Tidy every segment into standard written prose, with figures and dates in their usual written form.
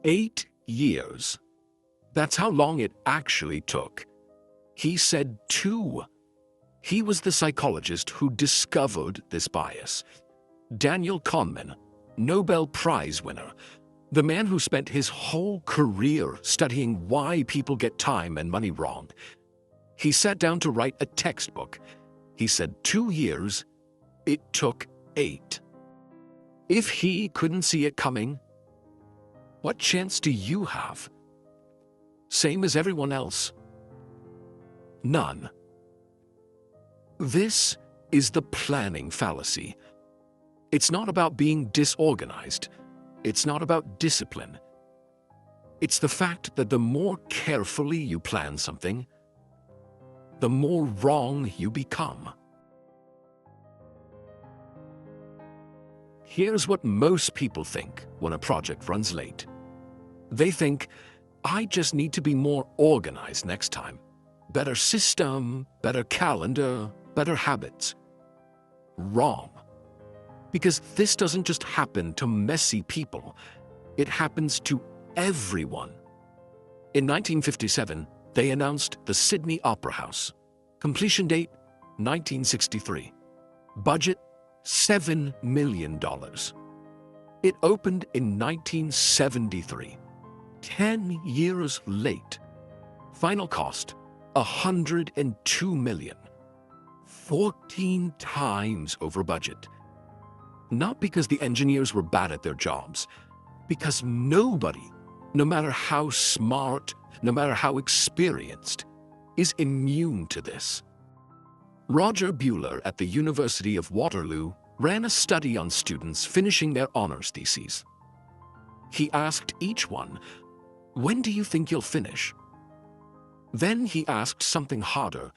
8 years. That's how long it actually took. He said 2. He was the psychologist who discovered this bias. Daniel Kahneman, Nobel Prize winner, the man who spent his whole career studying why people get time and money wrong. He sat down to write a textbook. He said 2 years, it took 8. If he couldn't see it coming, what chance do you have? Same as everyone else. None. This is the planning fallacy. It's not about being disorganized. It's not about discipline. It's the fact that the more carefully you plan something, the more wrong you become. Here's what most people think when a project runs late. They think, I just need to be more organized next time. Better system, better calendar, better habits. Wrong. Because this doesn't just happen to messy people. It happens to everyone. In 1957, they announced the Sydney Opera House. Completion date, 1963. Budget, $7 million. It opened in 1973. 10 years late. Final cost, $102 million. 14 times over budget. Not because the engineers were bad at their jobs, because nobody, no matter how smart, no matter how experienced, is immune to this. Roger Buehler at the University of Waterloo ran a study on students finishing their honors theses. He asked each one, when do you think you'll finish? Then he asked something harder,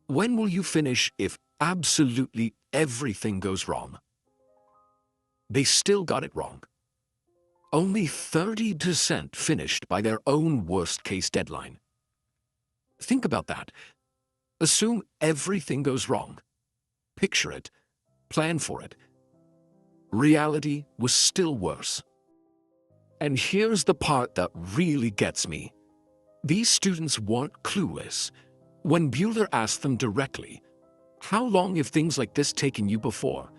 when will you finish if absolutely everything goes wrong? They still got it wrong. Only 30% finished by their own worst-case deadline. Think about that. Assume everything goes wrong. Picture it. Plan for it. Reality was still worse. And here's the part that really gets me. These students weren't clueless. When Buehler asked them directly, how long have things like this taken you before?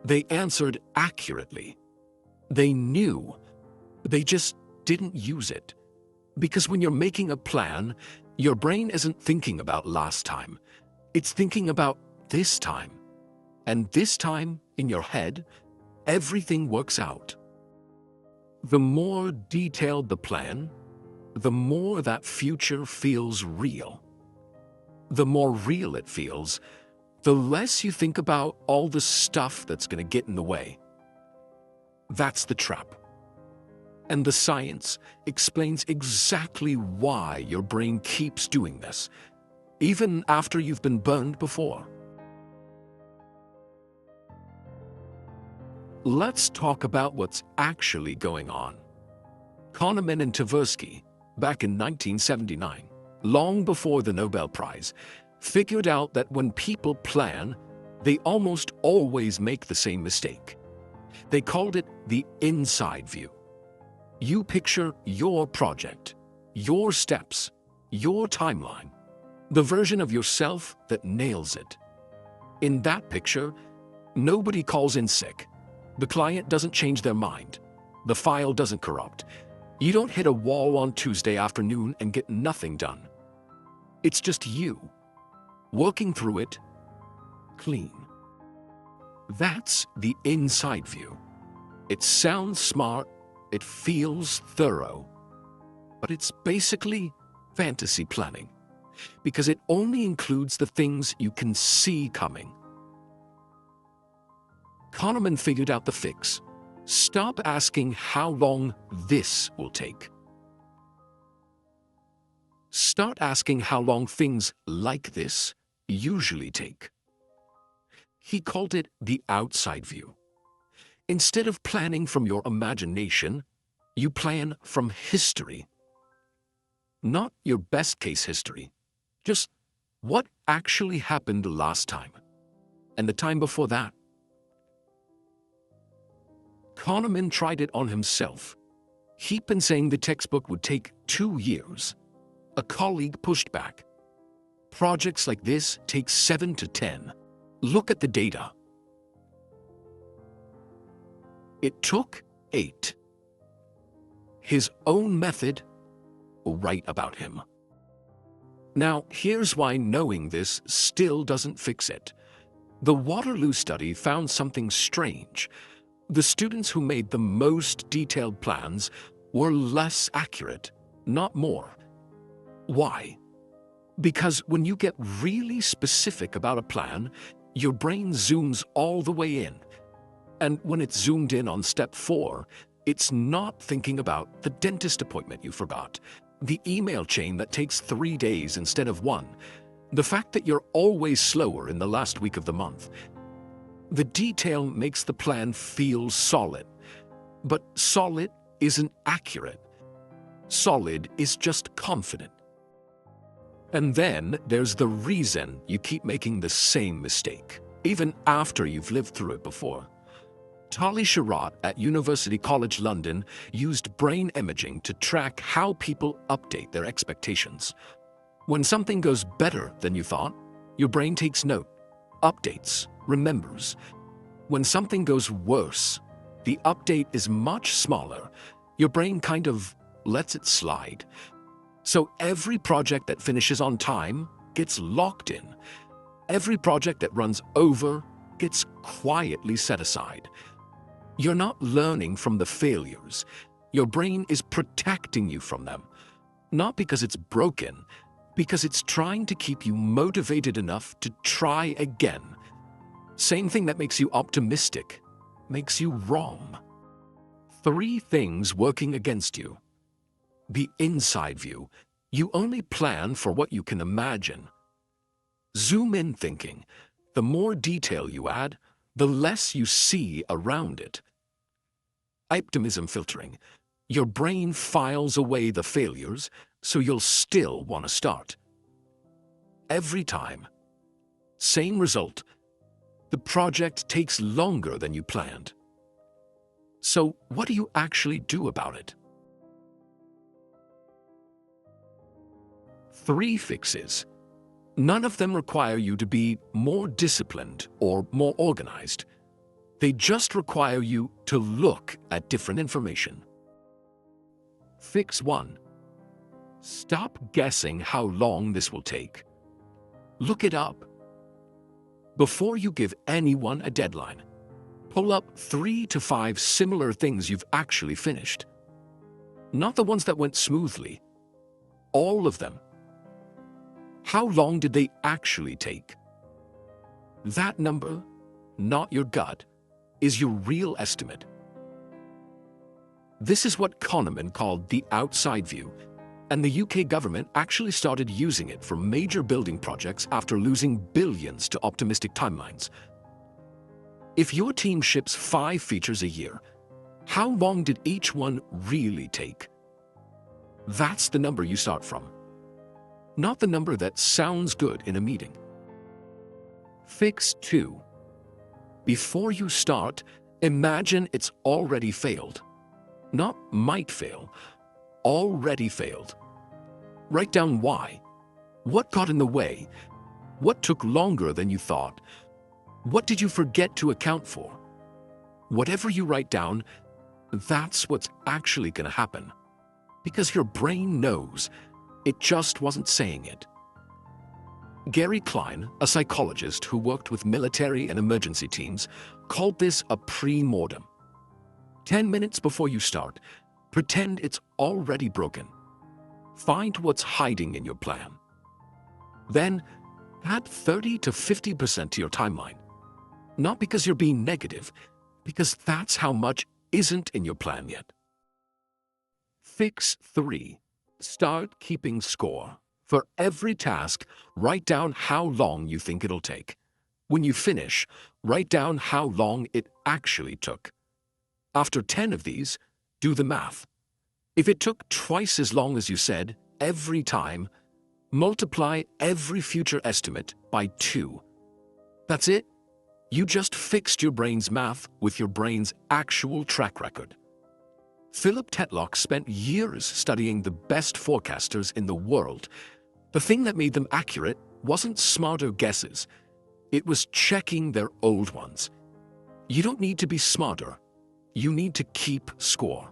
They answered accurately. They knew. They just didn't use it. Because when you're making a plan, your brain isn't thinking about last time. It's thinking about this time. And this time, in your head, everything works out. The more detailed the plan, the more that future feels real. The more real it feels, the less you think about all the stuff that's going to get in the way. That's the trap. And the science explains exactly why your brain keeps doing this, even after you've been burned before. Let's talk about what's actually going on. Kahneman and Tversky, back in 1979, long before the Nobel Prize, figured out that when people plan, they almost always make the same mistake. They called it the inside view. You picture your project, your steps, your timeline, the version of yourself that nails it. In that picture, nobody calls in sick. The client doesn't change their mind. The file doesn't corrupt. You don't hit a wall on Tuesday afternoon and get nothing done. It's just you, working through it, clean. That's the inside view. It sounds smart, it feels thorough, but it's basically fantasy planning, because it only includes the things you can see coming. Kahneman figured out the fix. Stop asking how long this will take. Start asking how long things like this usually take. He called it the outside view. Instead of planning from your imagination, you plan from history. Not your best case history, just what actually happened last time, and the time before that. Kahneman tried it on himself. He'd been saying the textbook would take 2 years. A colleague pushed back. Projects like this take 7 to 10. Look at the data. It took 8. His own method will write about him. Now, here's why knowing this still doesn't fix it. The Waterloo study found something strange. The students who made the most detailed plans were less accurate, not more. Why? Because when you get really specific about a plan, your brain zooms all the way in. And when it's zoomed in on step 4, it's not thinking about the dentist appointment you forgot, the email chain that takes 3 days instead of 1, the fact that you're always slower in the last week of the month. The detail makes the plan feel solid, but solid isn't accurate. Solid is just confident. And then there's the reason you keep making the same mistake, even after you've lived through it before. Sharot at University College London used brain imaging to track how people update their expectations. When something goes better than you thought, your brain takes note, updates, remembers. When something goes worse, the update is much smaller. Your brain kind of lets it slide. So every project that finishes on time gets locked in. Every project that runs over gets quietly set aside. You're not learning from the failures. Your brain is protecting you from them. Not because it's broken, because it's trying to keep you motivated enough to try again. Same thing that makes you optimistic makes you wrong. 3 things working against you. The inside view. You only plan for what you can imagine. Zoom in thinking. The more detail you add, the less you see around it. Optimism filtering. Your brain files away the failures, so you'll still want to start. Every time. Same result. The project takes longer than you planned. So what do you actually do about it? 3 fixes. None of them require you to be more disciplined or more organized. They just require you to look at different information. Fix 1. Stop guessing how long this will take. Look it up. Before you give anyone a deadline, pull up 3 to 5 similar things you've actually finished. Not the ones that went smoothly. All of them. How long did they actually take? That number, not your gut, is your real estimate. This is what Kahneman called the outside view, and the UK government actually started using it for major building projects after losing billions to optimistic timelines. If your team ships 5 features a year, how long did each one really take? That's the number you start from, not the number that sounds good in a meeting. Fix 2. Before you start, imagine it's already failed. Not might fail, already failed. Write down why. What got in the way? What took longer than you thought? What did you forget to account for? Whatever you write down, that's what's actually going to happen. Because your brain knows, it just wasn't saying it. Gary Klein, a psychologist who worked with military and emergency teams, called this a pre-mortem. 10 minutes before you start, pretend it's already broken. Find what's hiding in your plan. Then, add 30 to 50% to your timeline. Not because you're being negative, because that's how much isn't in your plan yet. Fix 3. Start keeping score. For every task, write down how long you think it'll take. When you finish, write down how long it actually took. After 10 of these, do the math. If it took twice as long as you said, every time, multiply every future estimate by 2. That's it. You just fixed your brain's math with your brain's actual track record. Philip Tetlock spent years studying the best forecasters in the world. The thing that made them accurate wasn't smarter guesses. It was checking their old ones. You don't need to be smarter. You need to keep score.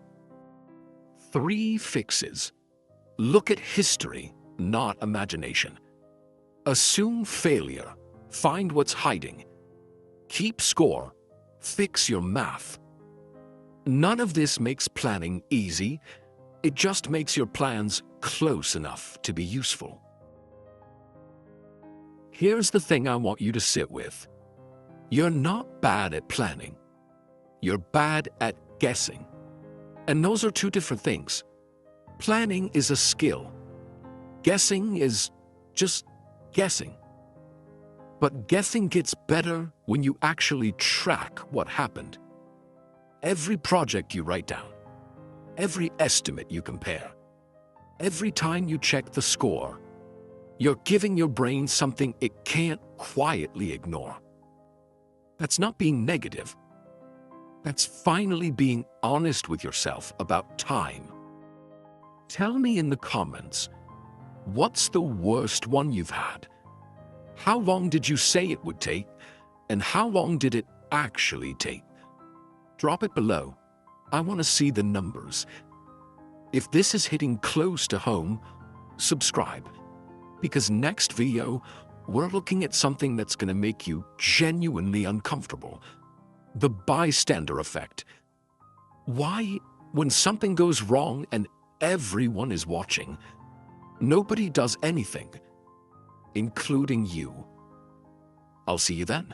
3 fixes. Look at history, not imagination. Assume failure. Find what's hiding. Keep score. Fix your math. None of this makes planning easy. It just makes your plans close enough to be useful. Here's the thing I want you to sit with. You're not bad at planning. You're bad at guessing. And those are 2 different things. Planning is a skill. Guessing is just guessing. But guessing gets better when you actually track what happened. Every project you write down, every estimate you compare, every time you check the score, you're giving your brain something it can't quietly ignore. That's not being negative. That's finally being honest with yourself about time. Tell me in the comments, what's the worst one you've had? How long did you say it would take? And how long did it actually take? Drop it below. I want to see the numbers. If this is hitting close to home, subscribe. Because next video, we're looking at something that's going to make you genuinely uncomfortable. The bystander effect. Why, when something goes wrong and everyone is watching, nobody does anything, including you? I'll see you then.